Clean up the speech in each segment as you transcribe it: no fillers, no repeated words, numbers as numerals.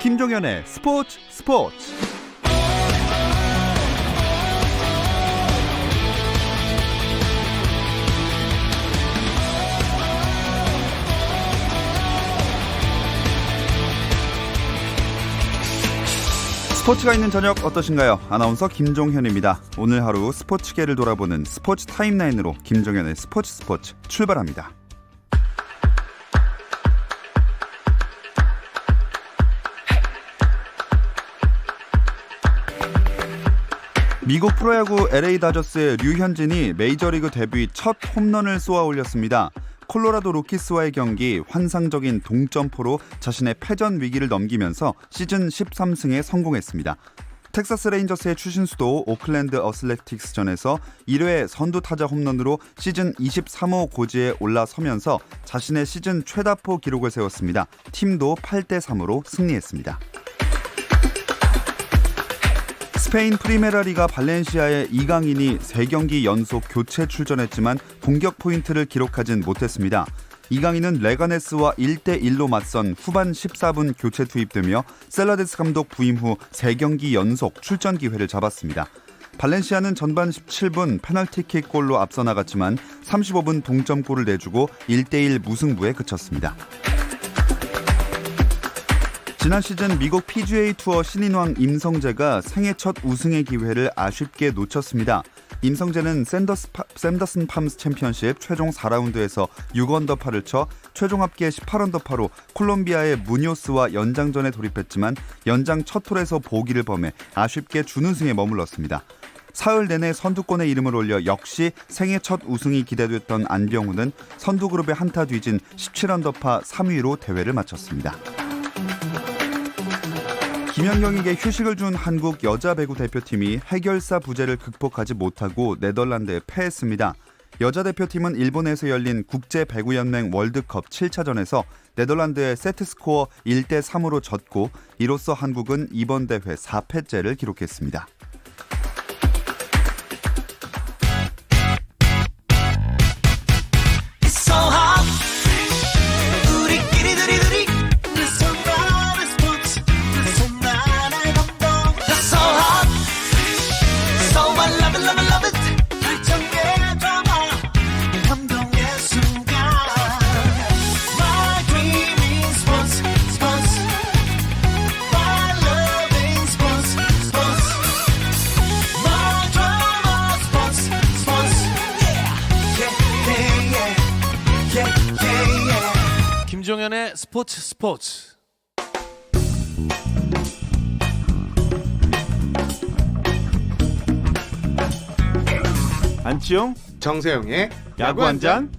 김종현의 스포츠. 스포츠가 있는 저녁 어떠신가요? 아나운서 김종현입니다. 오늘 하루 스포츠계를 돌아보는 스포츠 타임라인으로 김종현의 스포츠 출발합니다. 미국 프로야구 LA 다저스의 류현진이 메이저리그 데뷔 첫 홈런을 쏘아 올렸습니다. 콜로라도 로키스와의 경기 환상적인 동점포로 자신의 패전 위기를 넘기면서 시즌 13승에 성공했습니다. 텍사스 레인저스의 추신수도 오클랜드 어슬레틱스전에서 1회 선두 타자 홈런으로 시즌 23호 고지에 올라서면서 자신의 시즌 최다포 기록을 세웠습니다. 팀도 8대3으로 승리했습니다. 스페인 프리메라리가 발렌시아의 이강인이 3경기 연속 교체 출전했지만 공격 포인트를 기록하진 못했습니다. 이강인은 레가네스와 1대1로 맞선 후반 14분 교체 투입되며 셀라데스 감독 부임 후 3경기 연속 출전 기회를 잡았습니다. 발렌시아는 전반 17분 페널티킥 골로 앞서 나갔지만 35분 동점골을 내주고 1대1 무승부에 그쳤습니다. 지난 시즌 미국 PGA 투어 신인왕 임성재가 생애 첫 우승의 기회를 아쉽게 놓쳤습니다. 임성재는 샌더슨 팜스 챔피언십 최종 4라운드에서 6언더파를 쳐 최종 합계 18언더파로 콜롬비아의 무뇨스와 연장전에 돌입했지만 연장 첫 홀에서 보기를 범해 아쉽게 준우승에 머물렀습니다. 사흘 내내 선두권에 이름을 올려 역시 생애 첫 우승이 기대됐던 안병훈은 선두그룹의 한타 뒤진 17언더파 3위로 대회를 마쳤습니다. 김연경에게 휴식을 준 한국 여자 배구 대표팀이 해결사 부재를 극복하지 못하고 네덜란드에 패했습니다. 여자 대표팀은 일본에서 열린 국제배구연맹 월드컵 7차전에서 네덜란드의 세트스코어 1대3으로 졌고 이로써 한국은 이번 대회 4패째를 기록했습니다. 김종현의 스포츠. 안치용, 정세영의 야구 한 잔.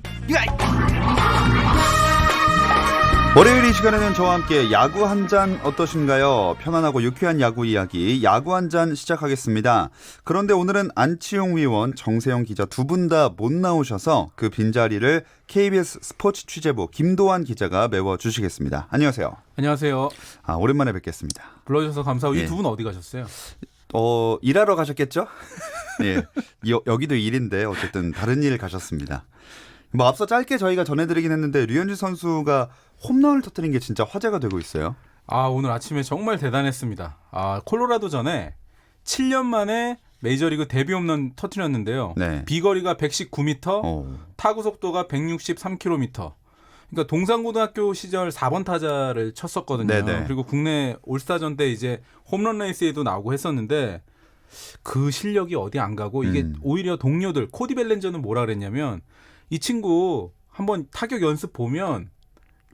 월요일 이 시간에는 저와 함께 야구 한 잔 어떠신가요? 편안하고 유쾌한 야구 이야기 야구 한 잔 시작하겠습니다. 그런데 오늘은 안치용 위원, 정세영 기자 두 분 다 못 나오셔서 그 빈자리를 KBS 스포츠 취재부 김도환 기자가 메워주시겠습니다. 안녕하세요. 안녕하세요. 오랜만에 뵙겠습니다. 불러주셔서 감사하고 예. 이 두 분 어디 가셨어요? 일하러 가셨겠죠? 예, 여기도 일인데 어쨌든 다른 일 가셨습니다. 앞서 짧게 저희가 전해드리긴 했는데 류현진 선수가 홈런을 터뜨린 게 진짜 화제가 되고 있어요. 오늘 아침에 정말 대단했습니다. 콜로라도전에 7년 만에 메이저리그 데뷔 홈런 터뜨렸는데요. 네. 비거리가 119m, 타구 속도가 163km. 그러니까 동산고등학교 시절 4번 타자를 쳤었거든요. 네네. 그리고 국내 올스타전 때 이제 홈런 레이스에도 나오고 했었는데 그 실력이 어디 안 가고 이게 오히려 동료들, 코디 벨렌저는 뭐라 그랬냐면 이 친구 한번 타격 연습 보면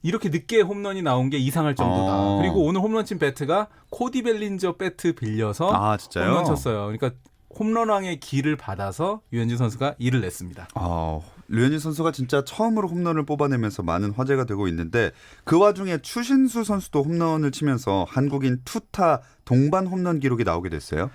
이렇게 늦게 홈런이 나온 게 이상할 정도다. 그리고 오늘 홈런 친 배트가 코디 벨린저 배트 빌려서 진짜요? 홈런 쳤어요. 그러니까 홈런왕의 기를 받아서 류현진 선수가 이를 냈습니다. 류현진 선수가 진짜 처음으로 홈런을 뽑아내면서 많은 화제가 되고 있는데 그 와중에 추신수 선수도 홈런을 치면서 한국인 투타 동반 홈런 기록이 나오게 됐어요.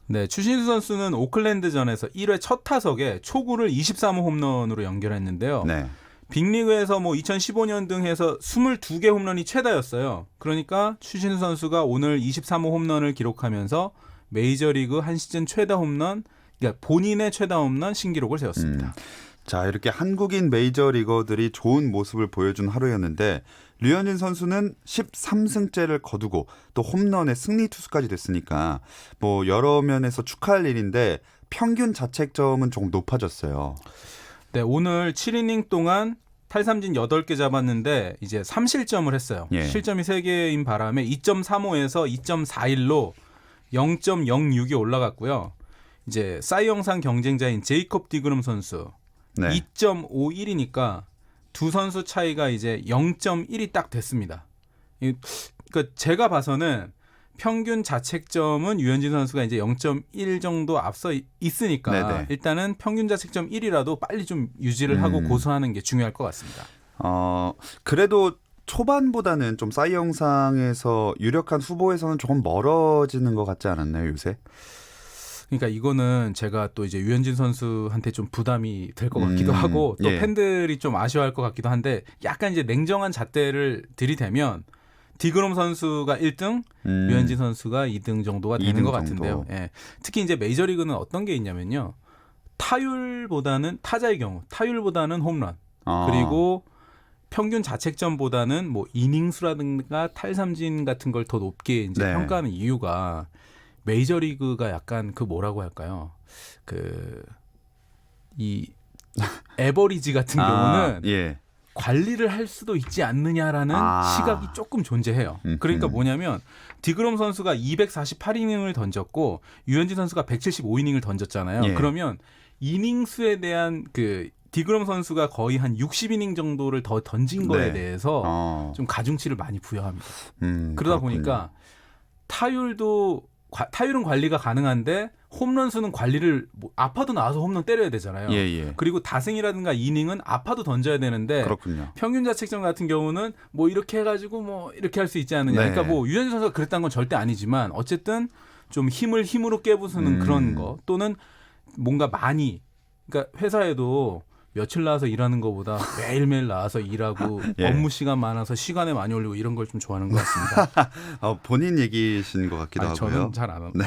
네, 추신수 선수는 오클랜드전에서 1회 첫 타석에 초구를 23호 홈런으로 연결했는데요. 네. 빅리그에서 2015년 등 해서 22개 홈런이 최다였어요. 그러니까 추신수 선수가 오늘 23호 홈런을 기록하면서 메이저리그 한 시즌 최다 홈런, 그러니까 본인의 최다 홈런 신기록을 세웠습니다. 자, 이렇게 한국인 메이저리거들이 좋은 모습을 보여준 하루였는데 류현진 선수는 13승째를 거두고 또 홈런의 승리 투수까지 됐으니까 뭐 여러 면에서 축하할 일인데 평균 자책점은 조금 높아졌어요. 네, 오늘 7이닝 동안 탈삼진 8개 잡았는데 이제 3실점을 했어요. 예. 실점이 3개인 바람에 2.35에서 2.41로 0.06이 올라갔고요. 이제 사이영상 경쟁자인 제이콥 디그럼 선수 네. 2.51이니까 두 선수 차이가 이제 0.1이 딱 됐습니다. 그러니까 제가 봐서는 평균 자책점은 유현진 선수가 이제 0.1 정도 앞서 있으니까 네네. 일단은 평균 자책점 1이라도 빨리 좀 유지를 하고 고수하는 게 중요할 것 같습니다. 그래도 초반보다는 좀 싸이 영상에서 유력한 후보에서는 조금 멀어지는 것 같지 않았나요, 요새? 그러니까 이거는 제가 또 이제 유현진 선수한테 좀 부담이 될 것 같기도 하고 또 예. 팬들이 좀 아쉬워할 것 같기도 한데 약간 이제 냉정한 잣대를 들이대면 디그롬 선수가 1등, 유현진 선수가 2등 정도가 되는 2등 것 정도. 같은데요. 예. 특히 이제 메이저리그는 어떤 게 있냐면요. 타율보다는 타자의 경우 타율보다는 홈런 그리고 평균 자책점보다는 뭐 이닝수라든가 탈삼진 같은 걸 더 높게 이제 네. 평가하는 이유가 메이저리그가 약간 그 뭐라고 할까요? 이 에버리지 같은 경우는 예. 관리를 할 수도 있지 않느냐라는 시각이 조금 존재해요. 그러니까 뭐냐면 디그롬 선수가 248이닝을 던졌고 유현진 선수가 175이닝을 던졌잖아요. 예. 그러면 이닝 수에 대한 그 디그롬 선수가 거의 한 60이닝 정도를 더 던진 거에 네. 대해서 좀 가중치를 많이 부여합니다. 그러다 그렇군요. 보니까 타율은 관리가 가능한데 홈런 수는 관리를 아파도 나와서 홈런 때려야 되잖아요. 예. 그리고 다승이라든가 이닝은 아파도 던져야 되는데 그렇군요. 평균 자책점 같은 경우는 뭐 이렇게 해가지고 뭐 이렇게 할 수 있지 않느냐. 네. 그러니까 뭐 유현진 선수가 그랬다는 건 절대 아니지만 어쨌든 좀 힘으로 깨부수는 그런 거 또는 뭔가 많이 그러니까 회사에도 며칠 나와서 일하는 것보다 매일매일 나와서 일하고 예. 업무 시간 많아서 시간에 많이 올리고 이런 걸 좀 좋아하는 것 같습니다. 본인 얘기신 것 같기도 하고요. 저는 잘 안 네.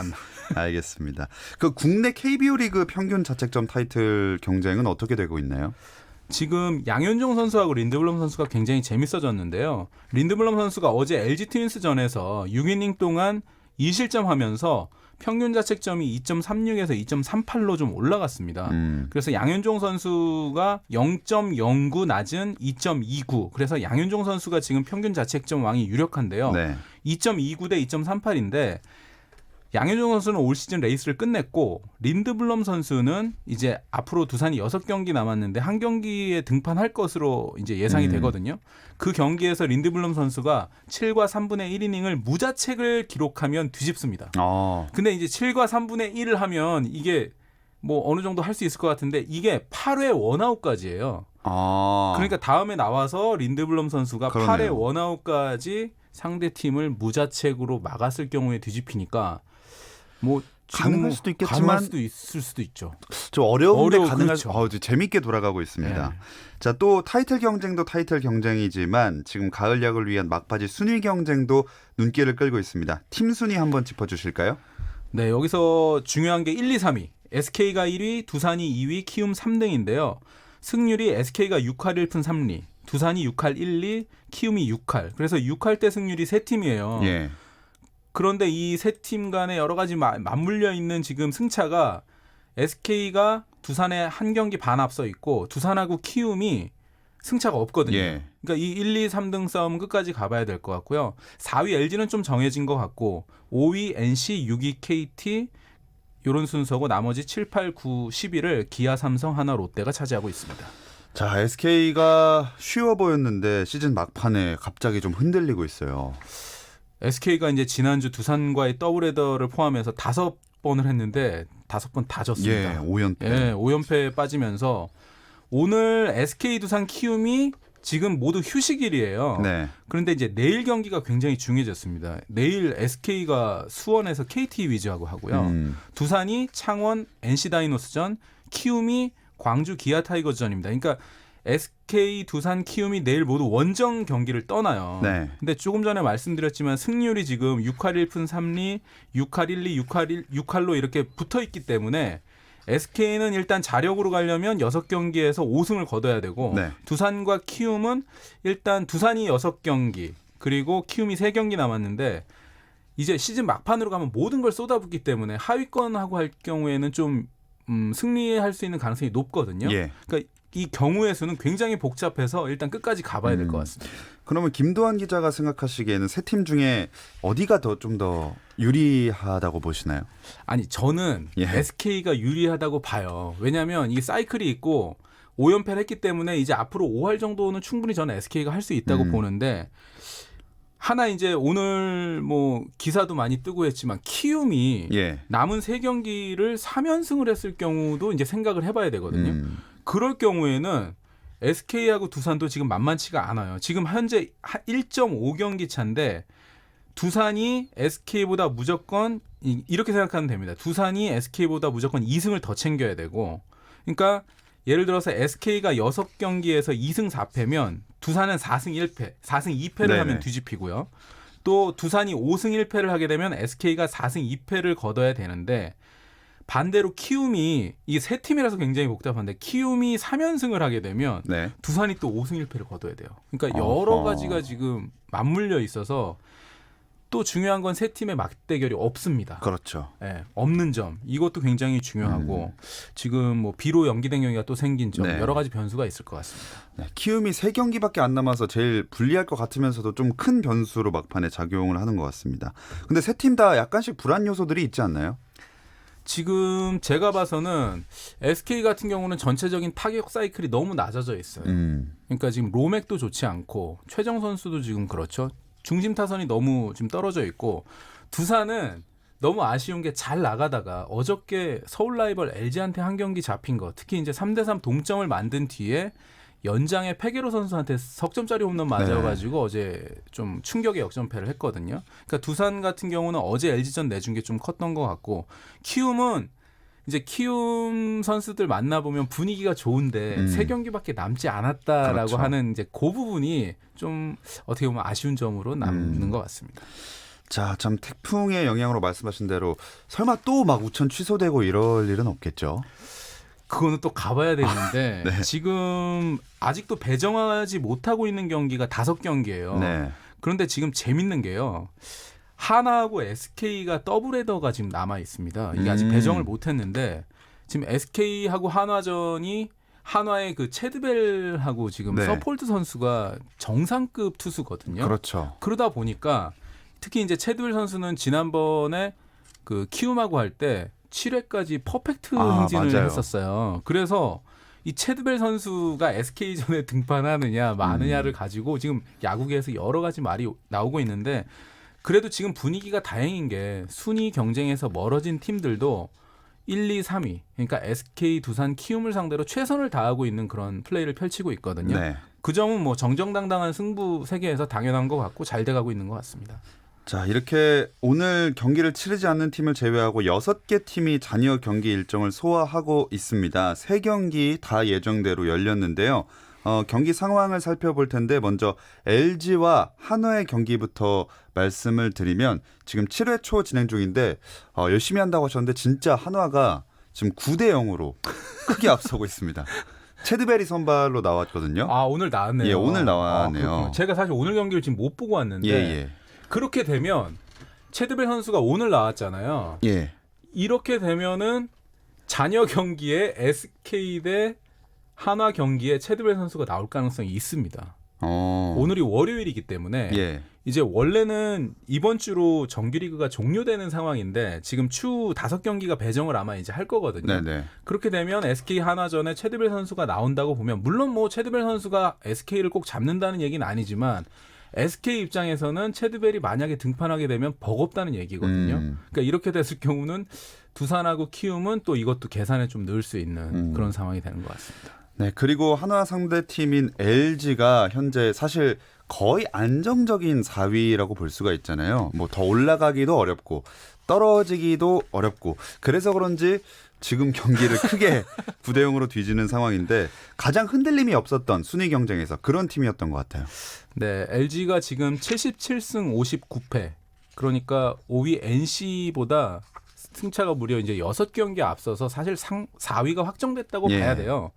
알겠습니다. 그 국내 KBO 리그 평균 자책점 타이틀 경쟁은 어떻게 되고 있나요? 지금 양현종 선수하고 린드블럼 선수가 굉장히 재밌어졌는데요. 린드블럼 선수가 어제 LG 트윈스전에서 6이닝 동안 2실점하면서 평균 자책점이 2.36에서 2.38로 좀 올라갔습니다. 그래서 양현종 선수가 0.09 낮은 2.29. 그래서 양현종 선수가 지금 평균 자책점 왕이 유력한데요. 네. 2.29 대 2.38인데 양현종 선수는 올 시즌 레이스를 끝냈고 린드블럼 선수는 이제 앞으로 두산이 6경기 남았는데 한 경기에 등판할 것으로 이제 예상이 되거든요. 그 경기에서 린드블럼 선수가 7과 3분의 1이닝을 무자책을 기록하면 뒤집습니다. 근데 이제 7과 3분의 1을 하면 이게 뭐 어느 정도 할 수 있을 것 같은데 이게 8회 원아웃까지예요. 그러니까 다음에 나와서 린드블럼 선수가 그러네요. 8회 원아웃까지 상대 팀을 무자책으로 막았을 경우에 뒤집히니까 뭐 가능할 수도 있겠지만 가능할 수도 있을 수도 있죠. 좀 어려운데 가능할 그렇죠. 재밌게 돌아가고 있습니다. 네. 자, 또 타이틀 경쟁도 타이틀 경쟁이지만 지금 가을 야구를 위한 막바지 순위 경쟁도 눈길을 끌고 있습니다. 팀 순위 한번 짚어주실까요? 네, 여기서 중요한 게 1, 2, 3위. SK가 1위, 두산이 2위, 키움 3등인데요. 승률이 SK가 6할 1푼 3리, 두산이 6할 1리, 키움이 6할. 그래서 6할 때 승률이 3팀이에요. 예. 그런데 이 세 팀 간에 여러 가지 맞물려 있는 지금 승차가 SK가 두산에 한 경기 반 앞서 있고 두산하고 키움이 승차가 없거든요. 예. 그러니까 이 1, 2, 3등 싸움은 끝까지 가봐야 될 것 같고요. 4위 LG는 좀 정해진 것 같고 5위 NC, 6위 KT 이런 순서고 나머지 7, 8, 9, 10위를 기아, 삼성, 하나, 롯데가 차지하고 있습니다. 자, SK가 쉬워 보였는데 시즌 막판에 갑자기 좀 흔들리고 있어요. SK가 이제 지난주 두산과의 더블헤더를 포함해서 5번을 했는데 5번 다 졌습니다. 예, 5연패. 예, 5연패에 빠지면서 오늘 SK, 두산, 키움이 지금 모두 휴식일이에요. 네. 그런데 이제 내일 경기가 굉장히 중요해졌습니다. 내일 SK가 수원에서 KT 위즈하고 하고요. 두산이 창원 NC 다이노스전, 키움이 광주 기아 타이거즈전입니다. 그러니까 SK, 두산, 키움이 내일 모두 원정 경기를 떠나요. 네. 근데 조금 전에 말씀드렸지만 승률이 지금 6할 1푼 3리, 6할 1리, 6할로 이렇게 붙어 있기 때문에 SK는 일단 자력으로 가려면 6경기에서 5승을 거둬야 되고 네. 두산과 키움은 일단 두산이 6경기 그리고 키움이 3경기 남았는데 이제 시즌 막판으로 가면 모든 걸 쏟아붓기 때문에 하위권하고 할 경우에는 좀 승리할 수 있는 가능성이 높거든요. 예. 그러니까 이 경우의 수는 굉장히 복잡해서 일단 끝까지 가봐야 될 것 같습니다. 그러면 김도환 기자가 생각하시기에는 세 팀 중에 어디가 좀 더 유리하다고 보시나요? 아니 저는 예. SK가 유리하다고 봐요. 왜냐하면 이게 사이클이 있고 5연패를 했기 때문에 이제 앞으로 5할 정도는 충분히 저는 SK가 할 수 있다고 보는데 하나 이제 오늘 뭐 기사도 많이 뜨고 했지만 키움이 예. 남은 3경기를 3연승을 했을 경우도 이제 생각을 해봐야 되거든요. 그럴 경우에는 SK하고 두산도 지금 만만치가 않아요. 지금 현재 1.5경기 차인데 두산이 SK보다 무조건 이렇게 생각하면 됩니다. 두산이 SK보다 무조건 2승을 더 챙겨야 되고 그러니까 예를 들어서 SK가 6경기에서 2승 4패면 두산은 4승 1패, 4승 2패를 네네. 하면 뒤집히고요. 또 두산이 5승 1패를 하게 되면 SK가 4승 2패를 거둬야 되는데 반대로 키움이 이게 세 팀이라서 굉장히 복잡한데 키움이 3연승을 하게 되면 네. 두산이 또 5승 1패를 거둬야 돼요. 그러니까 여러 가지가 지금 맞물려 있어서 또 중요한 건 세 팀의 맞대결이 없습니다. 그렇죠. 네, 없는 점 이것도 굉장히 중요하고 지금 뭐 비로 연기된 경기가 또 생긴 점 네. 여러 가지 변수가 있을 것 같습니다. 네, 키움이 3경기밖에 안 남아서 제일 불리할 것 같으면서도 좀 큰 변수로 막판에 작용을 하는 것 같습니다. 근데 세 팀 다 약간씩 불안 요소들이 있지 않나요? 지금 제가 봐서는 SK 같은 경우는 전체적인 타격 사이클이 너무 낮아져 있어요. 그러니까 지금 로맥도 좋지 않고 최정 선수도 지금 그렇죠. 중심 타선이 너무 지금 떨어져 있고 두산은 너무 아쉬운 게 잘 나가다가 어저께 서울 라이벌 LG한테 한 경기 잡힌 거 특히 이제 3대3 동점을 만든 뒤에 연장에 페게로 선수한테 석점짜리 홈런 맞아가지고 어제 좀 충격의 역전패를 했거든요. 그러니까 두산 같은 경우는 어제 LG전 내준 게 좀 컸던 것 같고 키움은 이제 키움 선수들 만나보면 분위기가 좋은데 3경기밖에 남지 않았다라고 그렇죠. 하는 이제 그 부분이 좀 어떻게 보면 아쉬운 점으로 남는 것 같습니다. 자, 참 태풍의 영향으로 말씀하신 대로 설마 또 막 우천 취소되고 이럴 일은 없겠죠? 그거는 또 가봐야 되는데 네. 지금 아직도 배정하지 못하고 있는 경기가 5경기예요. 네. 그런데 지금 재밌는 게요. 하나하고 SK가 더블헤더가 지금 남아 있습니다. 이게 아직 배정을 못했는데 지금 SK하고 한화전이 한화의 그 체드벨하고 지금 네. 서폴트 선수가 정상급 투수거든요. 그렇죠. 그러다 보니까 특히 이제 체드벨 선수는 지난번에 그 키움하고 할 때 7회까지 퍼펙트 행진을 맞아요. 했었어요. 그래서 이 체드벨 선수가 SK전에 등판하느냐 마느냐를 가지고 지금 야구계에서 여러 가지 말이 나오고 있는데 그래도 지금 분위기가 다행인 게 순위 경쟁에서 멀어진 팀들도 1, 2, 3위 그러니까 SK, 두산, 키움을 상대로 최선을 다하고 있는 그런 플레이를 펼치고 있거든요. 네. 그 점은 뭐 정정당당한 승부 세계에서 당연한 것 같고 잘 돼가고 있는 것 같습니다. 자, 이렇게 오늘 경기를 치르지 않는 팀을 제외하고 6개 팀이 잔여 경기 일정을 소화하고 있습니다. 3경기 다 예정대로 열렸는데요. 경기 상황을 살펴볼 텐데 먼저 LG와 한화의 경기부터 말씀을 드리면 지금 7회 초 진행 중인데 열심히 한다고 하셨는데 진짜 한화가 지금 9대 0으로 크게 앞서고 있습니다. 체드베리 선발로 나왔거든요. 아 오늘 나왔네요. 예, 오늘 나왔네요. 그렇군요. 제가 사실 오늘 경기를 지금 못 보고 왔는데 예. 그렇게 되면 체드벨 선수가 오늘 나왔잖아요. 예. 이렇게 되면은 잔여 경기에 SK 대 한화 경기에 체드벨 선수가 나올 가능성이 있습니다. 오늘이 월요일이기 때문에 예. 이제 원래는 이번 주로 정규리그가 종료되는 상황인데 지금 추 5경기가 배정을 아마 이제 할 거거든요. 네네. 그렇게 되면 SK 한화전에 체드벨 선수가 나온다고 보면 물론 뭐 체드벨 선수가 SK를 꼭 잡는다는 얘기는 아니지만 SK 입장에서는 체드벨이 만약에 등판하게 되면 버겁다는 얘기거든요. 그러니까 이렇게 됐을 경우는 두산하고 키움은 또 이것도 계산에 좀 넣을 수 있는 그런 상황이 되는 것 같습니다. 네, 그리고 한화 상대팀인 LG가 현재 사실 거의 안정적인 4위라고 볼 수가 있잖아요. 뭐 더 올라가기도 어렵고 떨어지기도 어렵고 그래서 그런지 지금 경기를 크게 9대 0으로 뒤지는 상황인데 가장 흔들림이 없었던 순위 경쟁에서 그런 팀이었던 것 같아요. 네, LG가 지금 77승 59패. 그러니까 5위 NC보다 승차가 무려 이제 6경기 앞서서 사실 4위가 확정됐다고 예. 봐야 돼요.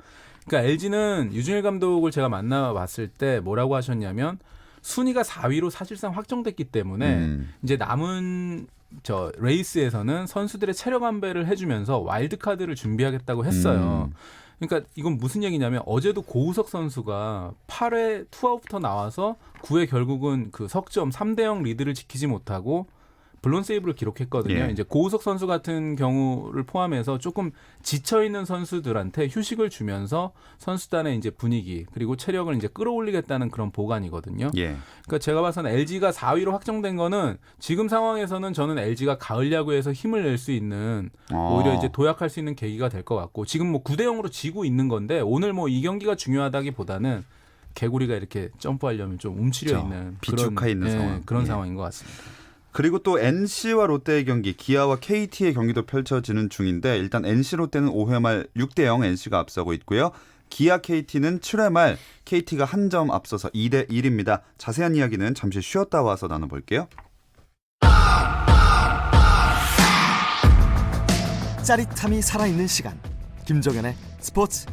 그러니까 LG는 유중일 감독을 제가 만나봤을 때 뭐라고 하셨냐면 순위가 4위로 사실상 확정됐기 때문에 이제 남은 저 레이스에서는 선수들의 체력 안배를 해주면서 와일드카드를 준비하겠다고 했어요. 그러니까 이건 무슨 얘기냐면 어제도 고우석 선수가 8회 투아웃부터 나와서 9회 결국은 그 석점 3대0 리드를 지키지 못하고 블론 세이브를 기록했거든요. 예. 이제 고우석 선수 같은 경우를 포함해서 조금 지쳐 있는 선수들한테 휴식을 주면서 선수단의 이제 분위기 그리고 체력을 이제 끌어올리겠다는 그런 보관이거든요. 예. 그러니까 제가 봐서는 LG가 4위로 확정된 거는 지금 상황에서는 저는 LG가 가을 야구에서 힘을 낼 수 있는 오히려 이제 도약할 수 있는 계기가 될 것 같고 지금 뭐 9대0으로 지고 있는 건데 오늘 뭐 이 경기가 중요하다기보다는 개구리가 이렇게 점프하려면 좀 움츠려 있는 비축해 있는 상황. 그런 예. 상황인 것 같습니다. 그리고 또 NC와 롯데의 경기, 기아와 KT의 경기도 펼쳐지는 중인데 일단 NC 롯데는 5회 말 6대0 NC가 앞서고 있고요. 기아 KT는 7회 말 KT가 한 점 앞서서 2대1입니다. 자세한 이야기는 잠시 쉬었다 와서 나눠볼게요. 짜릿함이 살아있는 시간 김종현의 스포츠.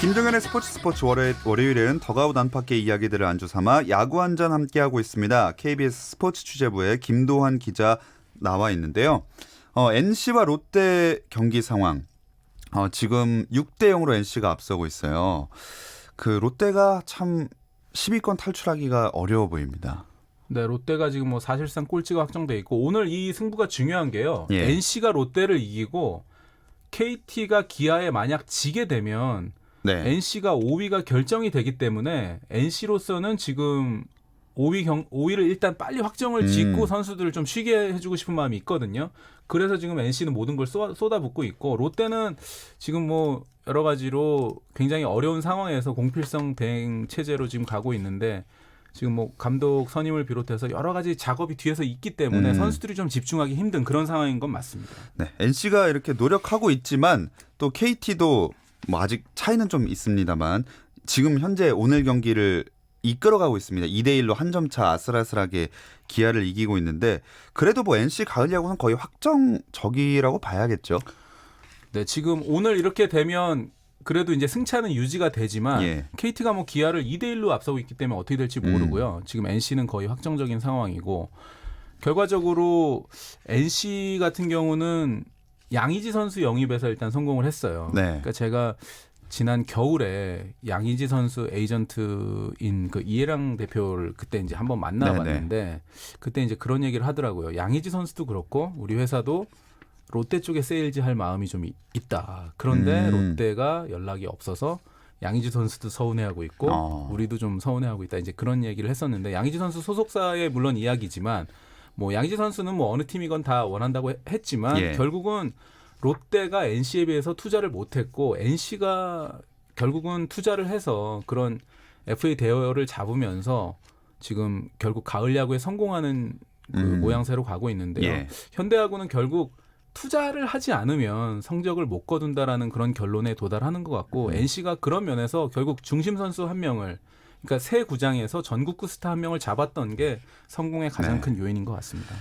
김종현의 스포츠 월요일은 더가웃 안팎의 이야기들을 안주 삼아 야구 한 잔 함께하고 있습니다. KBS 스포츠 취재부의 김도환 기자 나와 있는데요. NC와 롯데 경기 상황 지금 6대0으로 NC가 앞서고 있어요. 그 롯데가 참 10위권 탈출하기가 어려워 보입니다. 네, 롯데가 지금 뭐 사실상 꼴찌가 확정돼 있고 오늘 이 승부가 중요한 게요. 예. NC가 롯데를 이기고 KT가 기아에 만약 지게 되면 네. NC가 5위가 결정이 되기 때문에 NC로서는 지금 5위를 일단 빨리 확정을 짓고 선수들을 좀 쉬게 해주고 싶은 마음이 있거든요. 그래서 지금 NC는 모든 걸 쏟아붓고 있고 롯데는 지금 뭐 여러 가지로 굉장히 어려운 상황에서 공필성 대행 체제로 지금 가고 있는데 지금 뭐 감독 선임을 비롯해서 여러 가지 작업이 뒤에서 있기 때문에 선수들이 좀 집중하기 힘든 그런 상황인 건 맞습니다. 네. NC가 이렇게 노력하고 있지만 또 KT도 뭐 아직 차이는 좀 있습니다만 지금 현재 오늘 경기를 이끌어가고 있습니다. 2대1로 한 점 차 아슬아슬하게 기아를 이기고 있는데 그래도 뭐 NC 가을 야구는 거의 확정적이라고 봐야겠죠. 네, 지금 오늘 이렇게 되면 그래도 이제 승차는 유지가 되지만 예. KT가 뭐 기아를 2대1로 앞서고 있기 때문에 어떻게 될지 모르고요. 지금 NC는 거의 확정적인 상황이고 결과적으로 NC 같은 경우는 양의지 선수 영입에서 일단 성공을 했어요. 네. 그러니까 제가 지난 겨울에 양의지 선수 에이전트인 그 이해랑 대표를 그때 이제 한번 만나봤는데 그때 이제 그런 얘기를 하더라고요. 양의지 선수도 그렇고 우리 회사도 롯데 쪽에 세일즈 할 마음이 좀 있다. 그런데 롯데가 연락이 없어서 양의지 선수도 서운해하고 있고 우리도 좀 서운해하고 있다. 이제 그런 얘기를 했었는데 양의지 선수 소속사의 물론 이야기지만 뭐 양의지 선수는 뭐 어느 팀이건 다 원한다고 했지만 예. 결국은 롯데가 NC에 비해서 투자를 못했고 NC가 결국은 투자를 해서 그런 FA 대여를 잡으면서 지금 결국 가을 야구에 성공하는 그 모양새로 가고 있는데요. 예. 현대야구는 결국 투자를 하지 않으면 성적을 못 거둔다라는 그런 결론에 도달하는 것 같고 NC가 그런 면에서 결국 중심 선수 한 명을 그러니까 새 구장에서 전국구 스타 한 명을 잡았던 게 성공의 가장 큰 요인인 것 같습니다.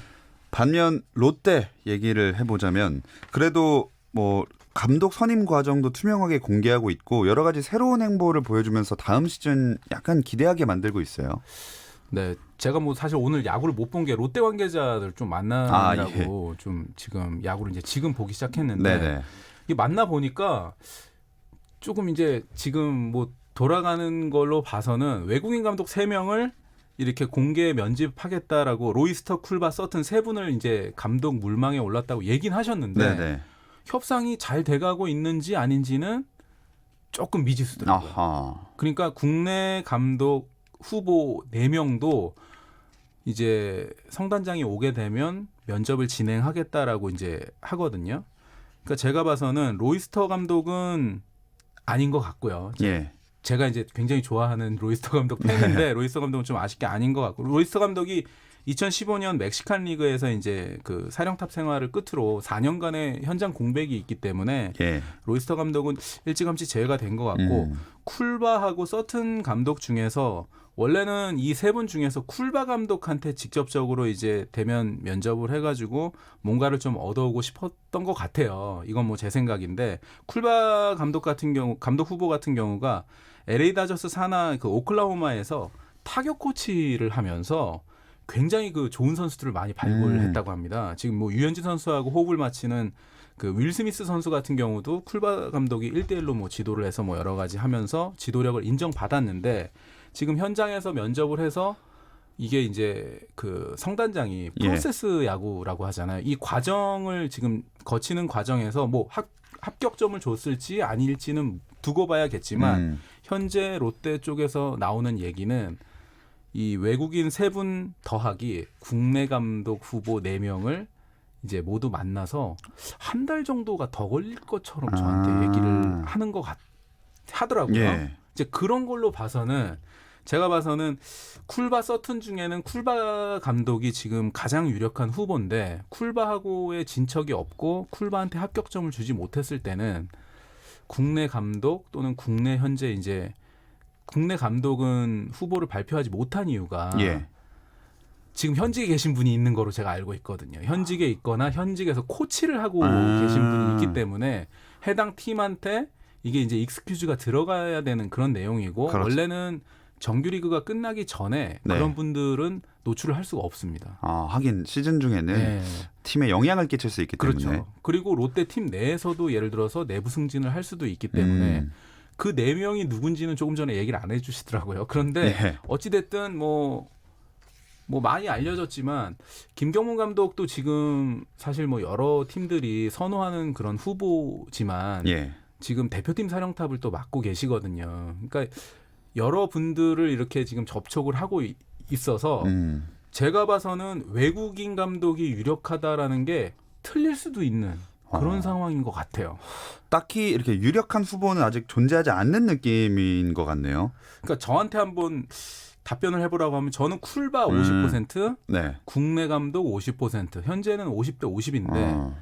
반면 롯데 얘기를 해보자면 그래도 뭐 감독 선임 과정도 투명하게 공개하고 있고 여러 가지 새로운 행보를 보여주면서 다음 시즌 약간 기대하게 만들고 있어요. 네, 제가 뭐 사실 오늘 야구를 못 본 게 롯데 관계자들 좀 만나느라고 좀 지금 야구를 이제 지금 보기 시작했는데 네네. 이 만나 보니까 조금 이제 지금 뭐 돌아가는 걸로 봐서는 외국인 감독 3명을 이렇게 공개 면집하겠다라고 로이스터, 쿨바, 서튼 3분을 이제 감독 물망에 올랐다고 얘기는 하셨는데 네네. 협상이 잘 돼가고 있는지 아닌지는 조금 미지수더라고요. 아하. 그러니까 국내 감독 후보 4명도 이제 성단장이 오게 되면 면접을 진행하겠다라고 이제 하거든요. 그러니까 제가 봐서는 로이스터 감독은 아닌 것 같고요. 예. 제가 이제 굉장히 좋아하는 로이스터 감독 팬인데 로이스터 감독은 좀 아쉽게 아닌 것 같고 로이스터 감독이 2015년 멕시칸 리그에서 이제 그 사령탑 생활을 끝으로 4년간의 현장 공백이 있기 때문에 예. 로이스터 감독은 일찌감치 제외가 된 것 같고 쿨바하고 서튼 감독 중에서 원래는 이 세 분 중에서 쿨바 감독한테 직접적으로 이제 대면 면접을 해가지고 뭔가를 좀 얻어오고 싶었던 것 같아요. 이건 뭐 제 생각인데 쿨바 감독 같은 경우 감독 후보 같은 경우가 LA 다저스 산하 그 오클라호마에서 타격 코치를 하면서 굉장히 그 좋은 선수들을 많이 발굴했다고 합니다. 지금 뭐 유현진 선수하고 호흡을 맞추는 그 윌 스미스 선수 같은 경우도 쿨바 감독이 1대1로 뭐 지도를 해서 뭐 여러 가지 하면서 지도력을 인정받았는데 지금 현장에서 면접을 해서 이게 이제 그 성단장이 프로세스 야구라고 하잖아요. 이 과정을 지금 거치는 과정에서 뭐 합격점을 줬을지 아닐지는 두고 봐야겠지만 현재 롯데 쪽에서 나오는 얘기는 이 외국인 3분 더하기 국내 감독 후보 4명을 이제 모두 만나서 한 달 정도가 더 걸릴 것처럼 저한테 얘기를 하는 것 하더라고요. 예. 이제 그런 걸로 봐서는 제가 봐서는 쿨바 서튼 중에는 쿨바 감독이 지금 가장 유력한 후보인데 쿨바하고의 진척이 없고 쿨바한테 합격점을 주지 못했을 때는 국내 감독 또는 국내 현재 이제 국내 감독은 후보를 발표하지 못한 이유가 예. 지금 현직에 계신 분이 있는 거로 제가 알고 있거든요. 현직에 있거나 현직에서 코치를 하고 계신 분이 있기 때문에 해당 팀한테 이게 이제 익스큐즈가 들어가야 되는 그런 내용이고 그렇죠. 원래는 정규리그가 끝나기 전에 네. 그런 분들은 노출을 할 수가 없습니다. 하긴 시즌 중에는 네. 팀에 영향을 끼칠 수 있기 때문에. 그렇죠. 그리고 롯데 팀 내에서도 예를 들어서 내부 승진을 할 수도 있기 때문에 그 4명이 누군지는 조금 전에 얘기를 안 해주시더라고요. 그런데 예. 어찌됐든 뭐 많이 알려졌지만 김경문 감독도 지금 사실 뭐 여러 팀들이 선호하는 그런 후보지만 예. 지금 대표팀 사령탑을 또 맡고 계시거든요. 그러니까 여러 분들을 이렇게 지금 접촉을 하고 있어서 제가 봐서는 외국인 감독이 유력하다라는 게 틀릴 수도 있는 그런 상황인 것 같아요. 딱히 이렇게 유력한 후보는 아직 존재하지 않는 느낌인 것 같네요. 그러니까 저한테 한번 답변을 해보라고 하면 저는 쿨바 50%, 네. 국내 감독 50%, 현재는 50대 50인데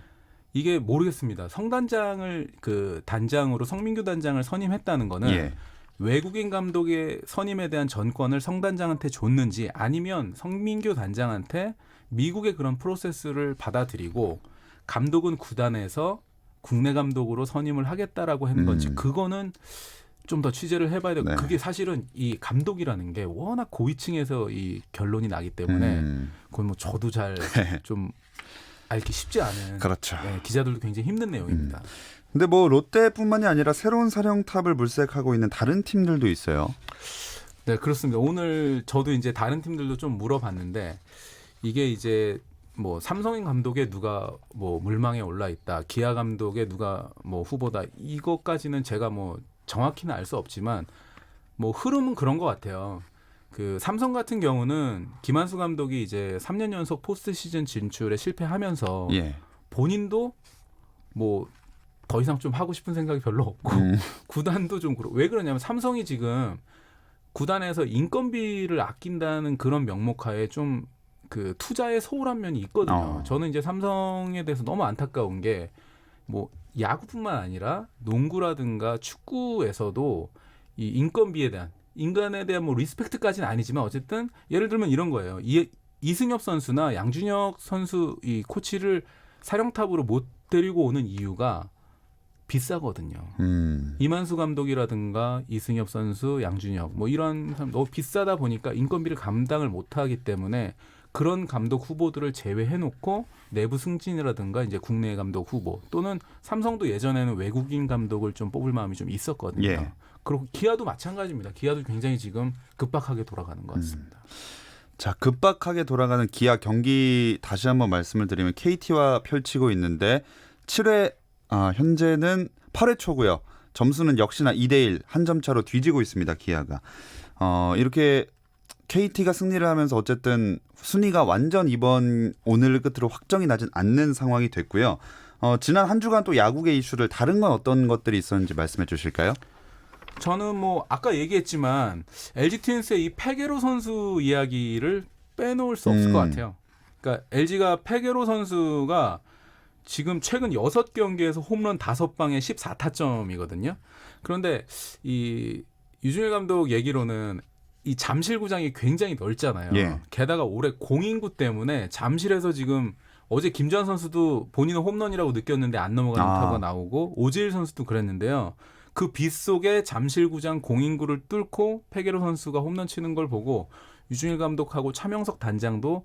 이게 모르겠습니다. 성단장을 그 단장으로 성민규 단장을 선임했다는 거는 예. 외국인 감독의 선임에 대한 전권을 성단장한테 줬는지 아니면 성민규 단장한테 미국의 그런 프로세스를 받아들이고 감독은 구단에서 국내 감독으로 선임을 하겠다라고 하는 건지 그거는 좀 더 취재를 해봐야 되고 네. 그게 사실은 이 감독이라는 게 워낙 고위층에서 이 결론이 나기 때문에 그건 뭐 저도 잘 좀 알기 쉽지 않은 그렇죠. 네, 기자들도 굉장히 힘든 내용입니다. 근데 뭐 롯데뿐만이 아니라 새로운 사령탑을 물색하고 있는 다른 팀들도 있어요. 네, 그렇습니다. 오늘 저도 이제 다른 팀들도 좀 물어봤는데 이게 이제 뭐 삼성인 감독에 누가 뭐 물망에 올라 있다, 기아 감독에 누가 뭐 후보다 이것까지는 제가 뭐 정확히는 알 수 없지만 뭐 흐름은 그런 것 같아요. 그 삼성 같은 경우는 김한수 감독이 이제 3년 연속 포스트 시즌 진출에 실패하면서 예. 본인도 뭐 더 이상 좀 하고 싶은 생각이 별로 없고 구단도 좀 그렇고 왜 그러냐면 삼성이 지금 구단에서 인건비를 아낀다는 그런 명목하에 좀 그 투자에 소홀한 면이 있거든요. 저는 이제 삼성에 대해서 너무 안타까운 게 뭐 야구뿐만 아니라 농구라든가 축구에서도 이 인건비에 대한 인간에 대한 뭐 리스펙트까지는 아니지만 어쨌든 예를 들면 이런 거예요. 이승엽 선수나 양준혁 선수 이 코치를 사령탑으로 못 데리고 오는 이유가 비싸거든요. 이만수 감독이라든가 이승엽 선수, 양준혁 뭐 이런 사람 너무 비싸다 보니까 인건비를 감당을 못하기 때문에 그런 감독 후보들을 제외해놓고 내부 승진이라든가 이제 국내 감독 후보 또는 삼성도 예전에는 외국인 감독을 좀 뽑을 마음이 좀 있었거든요. 예. 그리고 기아도 마찬가지입니다. 기아도 굉장히 지금 급박하게 돌아가는 것 같습니다. 자, 급박하게 돌아가는 기아 경기 다시 한번 말씀을 드리면 KT와 펼치고 있는데 7회 현재는 8회 초고요. 점수는 역시나 2대1 한 점 차로 뒤지고 있습니다. 기아가. 이렇게 KT가 승리를 하면서 어쨌든 순위가 완전 오늘 끝으로 확정이 나진 않는 상황이 됐고요. 지난 한 주간 또 야구계 이슈를 다른 건 어떤 것들이 있었는지 말씀해 주실까요? 저는 뭐 아까 얘기했지만 LG 트윈스의 이 페게로 선수 이야기를 빼놓을 수 없을 것 같아요. 그러니까 LG가 페게로 선수가 지금 최근 6경기에서 홈런 5방에 14타점이거든요. 그런데 이 유중일 감독 얘기로는 이 잠실구장이 굉장히 넓잖아요. 예. 게다가 올해 공인구 때문에 잠실에서 지금 어제 김주환 선수도 본인은 홈런이라고 느꼈는데 안 넘어가는 타구가 나오고 오지일 선수도 그랬는데요. 그 빗속에 잠실구장 공인구를 뚫고 페게로 선수가 홈런 치는 걸 보고 유중일 감독하고 차명석 단장도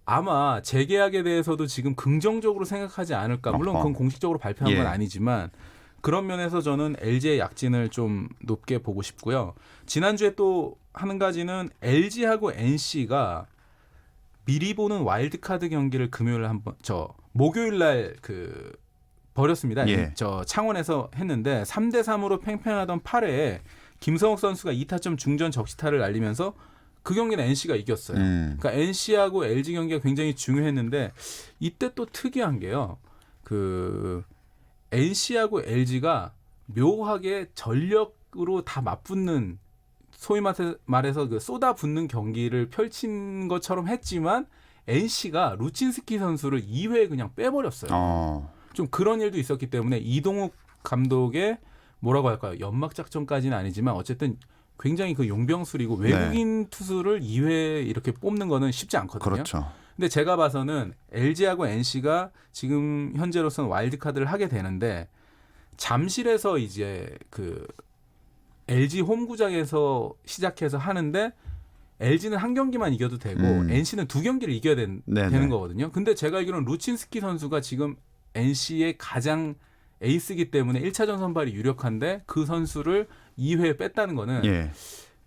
아마 재계약에 대해서도 지금 긍정적으로 생각하지 않을까. 물론 그건 공식적으로 발표한 건 아니지만 그런 면에서 저는 LG의 약진을 좀 높게 보고 싶고요. 지난주에 또 한 가지는 LG하고 NC가 미리 보는 와일드카드 경기를 금요일 목요일 날 벌였습니다. 예. 저 창원에서 했는데 3대3으로 팽팽하던 8회에 김성욱 선수가 2타점 중전 적시타를 날리면서 그 경기는 NC가 이겼어요. 그러니까 NC하고 LG 경기가 굉장히 중요했는데 이때 또 특이한 게요. NC하고 LG가 묘하게 전력으로 다 맞붙는 소위 말해서 쏟아붓는 경기를 펼친 것처럼 했지만 NC가 루친스키 선수를 2회에 그냥 빼버렸어요. 좀 그런 일도 있었기 때문에 이동욱 감독의 뭐라고 할까요? 연막 작전까지는 아니지만 어쨌든 굉장히 용병술이고 외국인 투수를 2회에 이렇게 뽑는 거는 쉽지 않거든요. 그렇죠. 근데 제가 봐서는 LG하고 NC가 지금 현재로서는 와일드카드를 하게 되는데 잠실에서 이제 LG 홈구장에서 시작해서 하는데 LG는 한 경기만 이겨도 되고 NC는 2경기를 이겨야 되는 거거든요. 근데 제가 알기로는 루친스키 선수가 지금 NC의 가장 에이스이기 때문에 1차전 선발이 유력한데 그 선수를 2회에 뺐다는 거는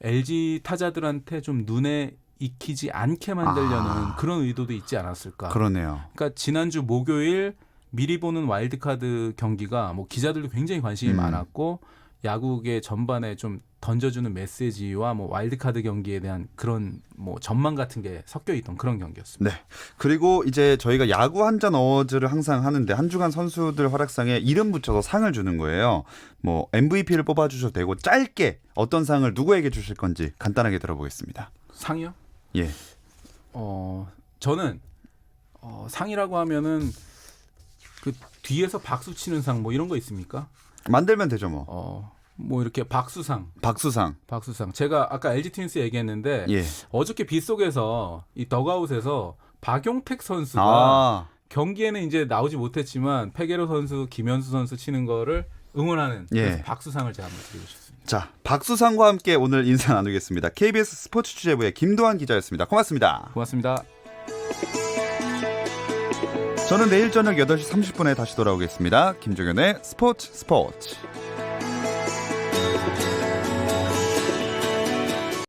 LG 타자들한테 좀 눈에 익히지 않게 만들려는 그런 의도도 있지 않았을까. 그러네요. 그러니까 지난주 목요일 미리 보는 와일드카드 경기가 기자들도 굉장히 관심이 많았고 야구계 전반에 좀 던져주는 메시지와 와일드카드 경기에 대한 그런 전망 같은 게 섞여 있던 그런 경기였습니다. 네. 그리고 이제 저희가 야구 한 잔 어워즈를 항상 하는데 한 주간 선수들 활약상에 이름 붙여서 상을 주는 거예요. MVP를 뽑아주셔도 되고 짧게 어떤 상을 누구에게 주실 건지 간단하게 들어보겠습니다. 상이요? 예. 저는 상이라고 하면은 뒤에서 박수 치는 상 이런 거 있습니까? 만들면 되죠 뭐. 이렇게 박수상. 제가 아까 LG 트윈스 얘기했는데 어저께 빗속에서 이 덕아웃에서 박용택 선수가 경기에는 이제 나오지 못했지만 페게로 선수, 김현수 선수 치는 거를 응원하는 그래서 박수상을 제가 한번 드리고 싶습니다. 자, 박수상과 함께 오늘 인사 나누겠습니다. KBS 스포츠 취재부의 김도환 기자였습니다. 고맙습니다. 고맙습니다. 저는 내일 저녁 8시 30분에 다시 돌아오겠습니다. 김종현의 스포츠.